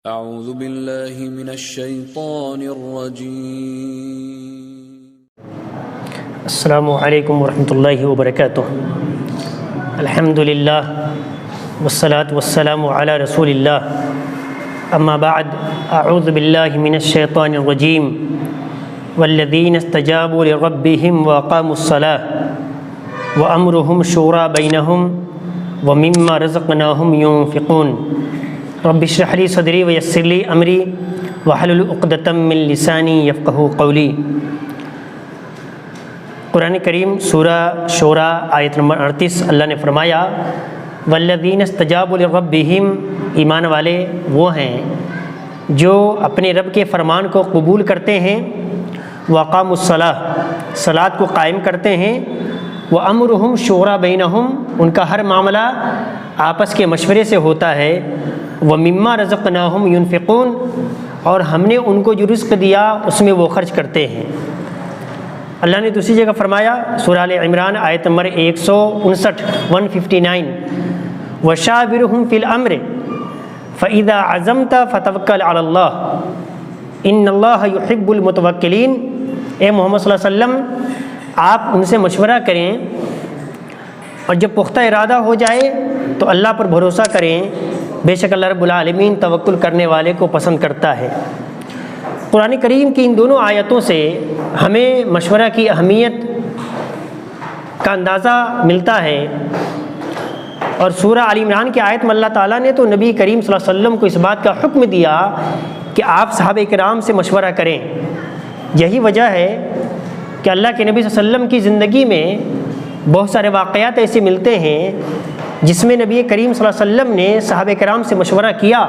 اعوذ باللہ من الشیطان الرجیم۔ السلام علیکم ورحمۃ اللہ وبرکاتہ۔ الحمدللہ والصلاة والسلام علی رسول اللہ، اما بعد، اعوذ باللہ من الشیطان الرجیم۔ والذین استجابوا لربهم واقاموا الصلاة وامرهم شورى بینهم ومما رزقناهم ينفقون۔ رب اشرح لي صدری ویسر لی امری واحلل عقدۃ من لسانی یفقہوا قولی۔ قرآن کریم سورہ شورى آیت نمبر 38 اللہ نے فرمایا والذین استجابوا لربهم، ایمان والے وہ ہیں جو اپنے رب کے فرمان کو قبول کرتے ہیں، واقاموا الصلاۃ، صلاۃ کو قائم کرتے ہیں، وامرهم شورى بینہم، ان کا ہر معاملہ آپس کے مشورے سے ہوتا ہے، ومما رزقناہم ينفقون، اور ہم نے ان کو جو رزق دیا اس میں وہ خرچ کرتے ہیں۔ اللہ نے دوسری جگہ فرمایا سورہ آل عمران آیت نمبر 159 وشاورہم فی الامر فاذا عزمت فتوکل علی اللہ ان اللہ یحب المتوکلین۔ اے محمد صلی اللہ علیہ وسلم، آپ ان سے مشورہ کریں اور جب پختہ ارادہ ہو جائے تو اللہ پر بھروسہ کریں، بے شک اللہ رب العالمین توکل کرنے والے کو پسند کرتا ہے۔ قرآن کریم کی ان دونوں آیتوں سے ہمیں مشورہ کی اہمیت کا اندازہ ملتا ہے، اور سورہ آل عمران کی آیت میں اللہ تعالیٰ نے تو نبی کریم صلی اللہ علیہ وسلم کو اس بات کا حکم دیا کہ آپ صحابہ کرام سے مشورہ کریں۔ یہی وجہ ہے کہ اللہ کے نبی صلی اللہ علیہ وسلم کی زندگی میں بہت سارے واقعات ایسے ملتے ہیں جس میں نبی کریم صلی اللہ علیہ وسلم نے صحابہ کرام سے مشورہ کیا۔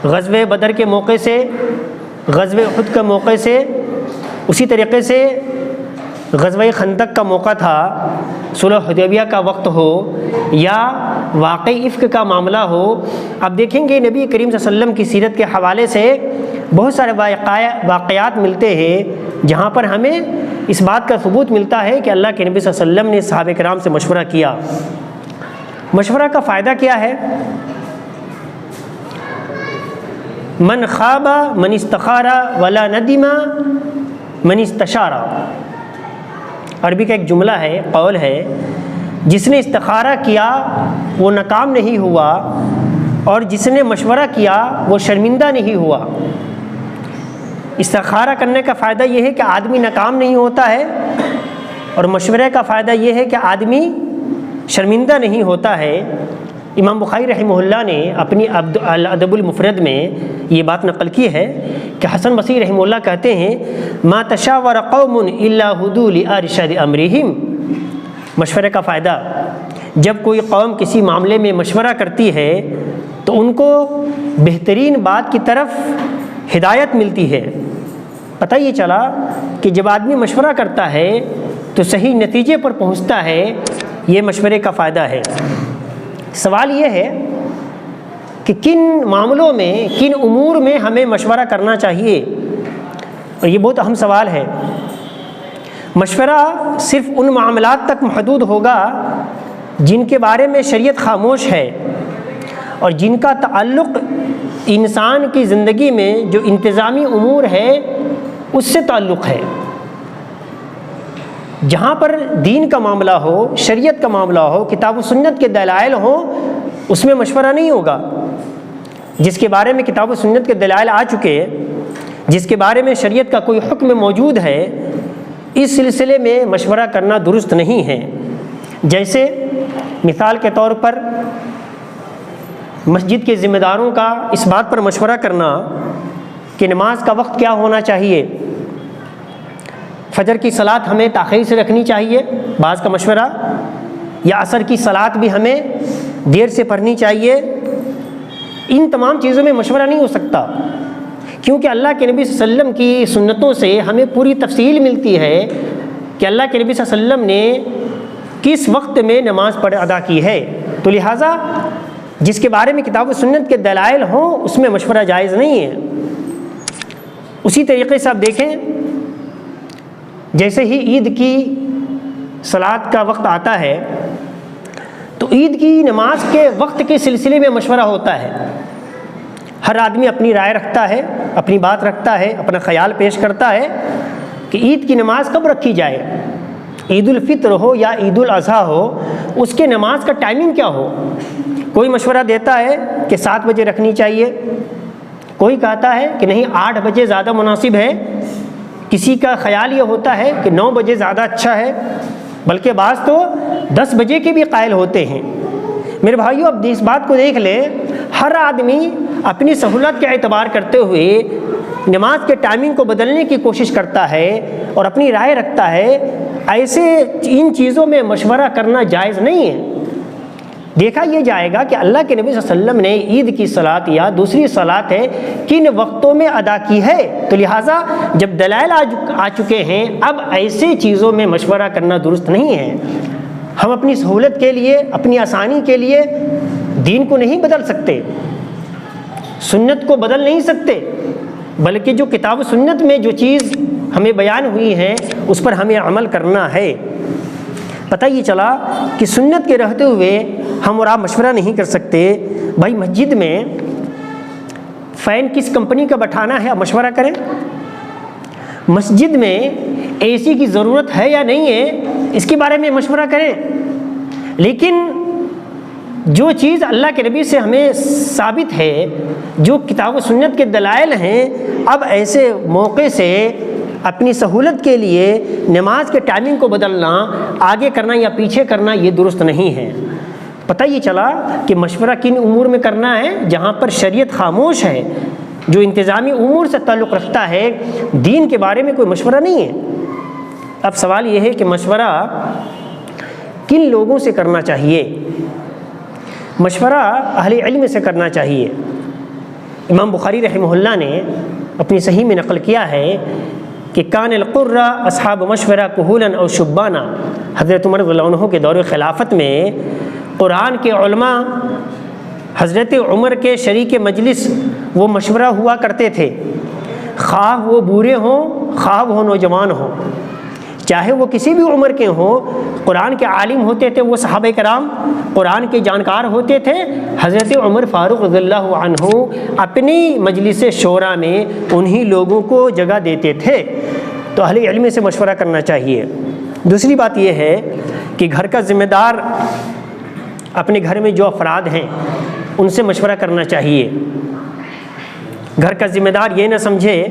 غزوہ بدر کے موقع سے، غزوہ احد کے موقع سے، اسی طریقے سے غزوہ خندق کا موقع تھا، صلح حدیبیہ کا وقت ہو یا واقعی افک کا معاملہ ہو۔ اب دیکھیں گے نبی کریم صلی اللہ علیہ وسلم کی سیرت کے حوالے سے بہت سارے واقعات ملتے ہیں جہاں پر ہمیں اس بات کا ثبوت ملتا ہے کہ اللہ کے نبی صلی اللہ علیہ وسلم نے صحابہ کرام سے مشورہ کیا۔ مشورہ کا فائدہ کیا ہے؟ من خاب من استخار ولا ندم من استشار۔ عربی کا ایک جملہ ہے، قول ہے، جس نے استخارہ کیا وہ ناکام نہیں ہوا، اور جس نے مشورہ کیا وہ شرمندہ نہیں ہوا۔ استخارہ کرنے کا فائدہ یہ ہے کہ آدمی ناکام نہیں ہوتا ہے، اور مشورے کا فائدہ یہ ہے کہ آدمی شرمندہ نہیں ہوتا ہے۔ امام بخاری رحمہ اللہ نے اپنی الادب المفرد میں یہ بات نقل کی ہے کہ حسن بصری رحمہ اللہ کہتے ہیں ما تشاور قوم الا هدوا لارشاد امرهم۔ مشورے کا فائدہ، جب کوئی قوم کسی معاملے میں مشورہ کرتی ہے تو ان کو بہترین بات کی طرف ہدایت ملتی ہے۔ پتہ یہ چلا کہ جب آدمی مشورہ کرتا ہے تو صحیح نتیجے پر پہنچتا ہے، یہ مشورے کا فائدہ ہے۔ سوال یہ ہے کہ کن معاملوں میں، کن امور میں ہمیں مشورہ کرنا چاہیے، اور یہ بہت اہم سوال ہے۔ مشورہ صرف ان معاملات تک محدود ہوگا جن کے بارے میں شریعت خاموش ہے، اور جن کا تعلق انسان کی زندگی میں جو انتظامی امور ہے اس سے تعلق ہے۔ جہاں پر دین کا معاملہ ہو، شریعت کا معاملہ ہو، کتاب و سنت کے دلائل ہوں، اس میں مشورہ نہیں ہوگا۔ جس کے بارے میں کتاب و سنت کے دلائل آ چکے، جس کے بارے میں شریعت کا کوئی حکم موجود ہے، اس سلسلے میں مشورہ کرنا درست نہیں ہے۔ جیسے مثال کے طور پر مسجد کے ذمہ داروں کا اس بات پر مشورہ کرنا کہ نماز کا وقت کیا ہونا چاہیے، فجر کی صلاۃ ہمیں تاخیر سے رکھنی چاہیے، بعض کا مشورہ، یا عصر کی صلاۃ بھی ہمیں دیر سے پڑھنی چاہیے۔ ان تمام چیزوں میں مشورہ نہیں ہو سکتا، کیونکہ اللہ کے نبی صلی اللہ علیہ وسلم کی سنتوں سے ہمیں پوری تفصیل ملتی ہے کہ اللہ کے نبی صلی اللہ علیہ وسلم نے کس وقت میں نماز ادا کی ہے۔ تو لہٰذا جس کے بارے میں کتاب و سنت کے دلائل ہوں اس میں مشورہ جائز نہیں ہے۔ اسی طریقے سے آپ دیکھیں، جیسے ہی عید کی صلاۃ کا وقت آتا ہے تو عید کی نماز کے وقت کے سلسلے میں مشورہ ہوتا ہے۔ ہر آدمی اپنی رائے رکھتا ہے، اپنی بات رکھتا ہے، اپنا خیال پیش کرتا ہے کہ عید کی نماز کب رکھی جائے، عید الفطر ہو یا عید الاضحیٰ ہو، اس کے نماز کا ٹائمنگ کیا ہو۔ کوئی مشورہ دیتا ہے کہ 7 بجے رکھنی چاہیے، کوئی کہتا ہے کہ نہیں 8 بجے زیادہ مناسب ہے، کسی کا خیال یہ ہوتا ہے کہ 9 بجے زیادہ اچھا ہے، بلکہ بعض تو 10 بجے کے بھی قائل ہوتے ہیں۔ میرے بھائیو، اب اس بات کو دیکھ لیں، ہر آدمی اپنی سہولت کے اعتبار کرتے ہوئے نماز کے ٹائمنگ کو بدلنے کی کوشش کرتا ہے اور اپنی رائے رکھتا ہے۔ ایسے ان چیزوں میں مشورہ کرنا جائز نہیں ہے۔ دیکھا یہ جائے گا کہ اللہ کے نبی صلی اللہ علیہ وسلم نے عید کی صلاۃ یا دوسری صلاۃ ہے کن وقتوں میں ادا کی ہے، تو لہٰذا جب دلائل آ چکے ہیں، اب ایسی چیزوں میں مشورہ کرنا درست نہیں ہے۔ ہم اپنی سہولت کے لیے، اپنی آسانی کے لیے دین کو نہیں بدل سکتے، سنت کو بدل نہیں سکتے، بلکہ جو کتاب و سنت میں جو چیز ہمیں بیان ہوئی ہے اس پر ہمیں عمل کرنا ہے۔ پتہ یہ چلا کہ سنت کے رہتے ہوئے ہم اور آپ مشورہ نہیں کر سکتے۔ بھائی مسجد میں فین کس کمپنی کا بٹھانا ہے، آپ مشورہ کریں۔ مسجد میں اے سی کی ضرورت ہے یا نہیں ہے، اس کے بارے میں مشورہ کریں۔ لیکن جو چیز اللہ کے نبی سے ہمیں ثابت ہے، جو کتاب و سنت کے دلائل ہیں، اب ایسے موقع سے اپنی سہولت کے لیے نماز کے ٹائمنگ کو بدلنا، آگے کرنا یا پیچھے کرنا، یہ درست نہیں ہے۔ پتہ یہ چلا کہ مشورہ کن امور میں کرنا ہے جہاں پر شریعت خاموش ہے، جو انتظامی امور سے تعلق رکھتا ہے، دین کے بارے میں کوئی مشورہ نہیں ہے۔ اب سوال یہ ہے کہ مشورہ کن لوگوں سے کرنا چاہیے؟ مشورہ اہل علم سے کرنا چاہیے۔ امام بخاری رحمہ اللہ نے اپنی صحیح میں نقل کیا ہے کہ کان القرہ اصحاب مشورہ کہولا اور شبانہ، حضرت عمر رضی اللہ عنہ کے دور خلافت میں قرآن کے علماء حضرت عمر کے شریک مجلس وہ مشورہ ہوا کرتے تھے، خواہ وہ بوڑھے ہوں خواہ وہ نوجوان ہوں، چاہے وہ کسی بھی عمر کے ہوں۔ قرآن کے عالم ہوتے تھے وہ صحابہ کرام، قرآن کے جانکار ہوتے تھے۔ حضرت عمر فاروق رضی اللہ عنہ اپنی مجلس شورا میں انہی لوگوں کو جگہ دیتے تھے۔ تو اہل علم سے مشورہ کرنا چاہیے۔ دوسری بات یہ ہے کہ گھر کا ذمہ دار، اپنے گھر میں جو افراد ہیں ان سے مشورہ کرنا چاہیے۔ گھر کا ذمہ دار یہ نہ سمجھے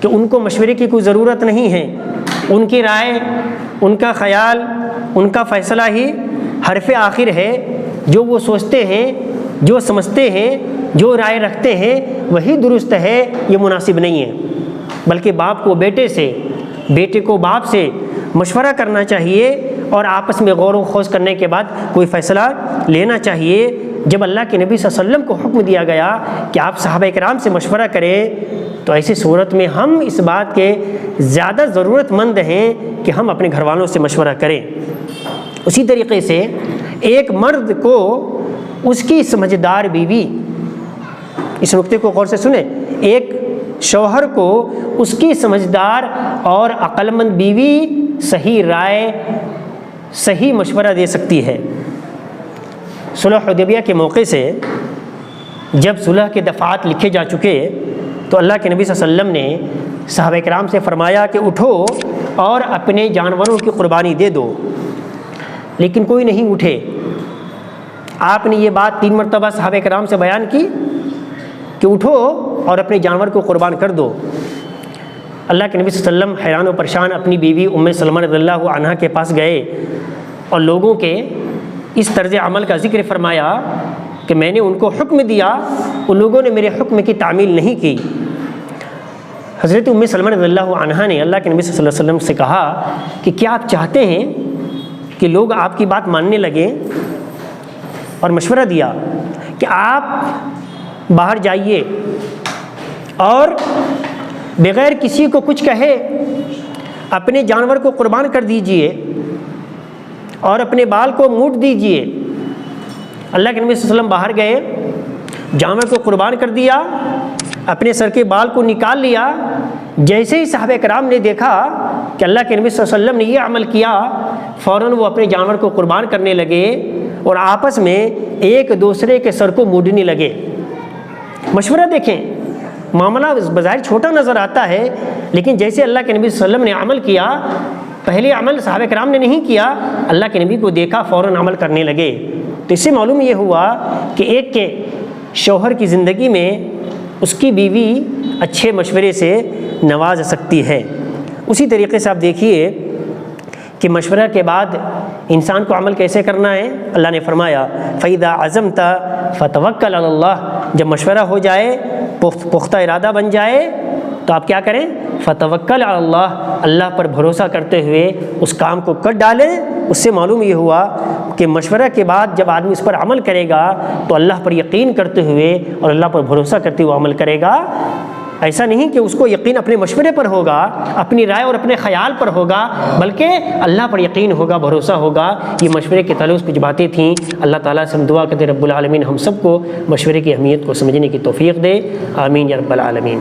کہ ان کو مشورے کی کوئی ضرورت نہیں ہے، ان کی رائے، ان کا خیال، ان کا فیصلہ ہی حرف آخر ہے، جو وہ سوچتے ہیں، جو سمجھتے ہیں، جو رائے رکھتے ہیں وہی درست ہے، یہ مناسب نہیں ہے۔ بلکہ باپ کو بیٹے سے، بیٹے کو باپ سے مشورہ کرنا چاہیے اور آپس میں غور و خوض کرنے کے بعد کوئی فیصلہ لینا چاہیے۔ جب اللہ کے نبی صلی اللہ علیہ وسلم کو حکم دیا گیا کہ آپ صحابہ کرام سے مشورہ کریں، تو ایسی صورت میں ہم اس بات کے زیادہ ضرورت مند ہیں کہ ہم اپنے گھر والوں سے مشورہ کریں۔ اسی طریقے سے ایک مرد کو اس کی سمجھدار بیوی، اس نقطے کو غور سے سنیں، ایک شوہر کو اس کی سمجھدار اور عقل مند بیوی صحیح رائے، صحیح مشورہ دے سکتی ہے۔ صلح حدیبیہ کے موقع سے جب صلح کے دفعات لکھے جا چکے تو اللہ کے نبی صلی اللہ علیہ وسلم نے صحابہ کرام سے فرمایا کہ اٹھو اور اپنے جانوروں کی قربانی دے دو، لیکن کوئی نہیں اٹھے۔ آپ نے یہ بات 3 مرتبہ صحابہ کرام سے بیان کی کہ اٹھو اور اپنے جانور کو قربان کر دو۔ اللہ کے نبی صلی اللہ علیہ وسلم حیران و پریشان اپنی بیوی ام سلمہ رضی اللہ عنہا کے پاس گئے اور لوگوں کے اس طرز عمل کا ذکر فرمایا کہ میں نے ان کو حکم دیا، ان لوگوں نے میرے حکم کی تعمیل نہیں کی۔ حضرت ام سلمہ رضی اللہ عنہا نے اللہ کے نبی صلی اللہ علیہ وسلم سے کہا کہ کیا آپ چاہتے ہیں کہ لوگ آپ کی بات ماننے لگیں؟ اور مشورہ دیا کہ آپ باہر جائیے اور بغیر کسی کو کچھ کہے اپنے جانور کو قربان کر دیجئے اور اپنے بال کو موٹ دیجئے۔ اللہ کے نبی صلی اللہ علیہ وسلم باہر گئے، جانور کو قربان کر دیا، اپنے سر کے بال کو نکال لیا۔ جیسے ہی صحابہ کرام نے دیکھا کہ اللہ کے نبی صلی اللہ علیہ وسلم نے یہ عمل کیا، فوراً وہ اپنے جانور کو قربان کرنے لگے اور آپس میں ایک دوسرے کے سر کو موڑنے لگے۔ مشورہ دیکھیں، معاملہ بظاہر چھوٹا نظر آتا ہے، لیکن جیسے اللہ کے نبی صلی اللہ علیہ وسلم نے عمل کیا، پہلے عمل صحابہ کرام نے نہیں کیا، اللہ کے نبی کو دیکھا فوراً عمل کرنے لگے۔ تو اس سے معلوم یہ ہوا کہ ایک کے شوہر کی زندگی میں اس کی بیوی اچھے مشورے سے نواز سکتی ہے۔ اسی طریقے سے آپ دیکھیے کہ مشورہ کے بعد انسان کو عمل کیسے کرنا ہے۔ اللہ نے فرمایا فَإِذَا عَزَمْتَ فَتَوَكَّلْ عَلَى اللَّهِ، جب مشورہ ہو جائے، پختہ ارادہ بن جائے، تو آپ کیا کریں؟ فَتَوَكَّلْ عَلَى اللَّهِ، اللہ پر بھروسہ کرتے ہوئے اس کام کو کر ڈالیں۔ اس سے معلوم یہ ہوا کہ مشورہ کے بعد جب آدمی اس پر عمل کرے گا تو اللہ پر یقین کرتے ہوئے اور اللہ پر بھروسہ کرتے ہوئے عمل کرے گا۔ ایسا نہیں کہ اس کو یقین اپنے مشورے پر ہوگا، اپنی رائے اور اپنے خیال پر ہوگا، بلکہ اللہ پر یقین ہوگا، بھروسہ ہوگا۔ یہ مشورے کے تعلق کچھ باتیں تھیں۔ اللہ تعالیٰ سے ہم دعا کرتے رب العالمین ہم سب کو مشورے کی اہمیت کو سمجھنے کی توفیق دے، آمین یا رب العالمین۔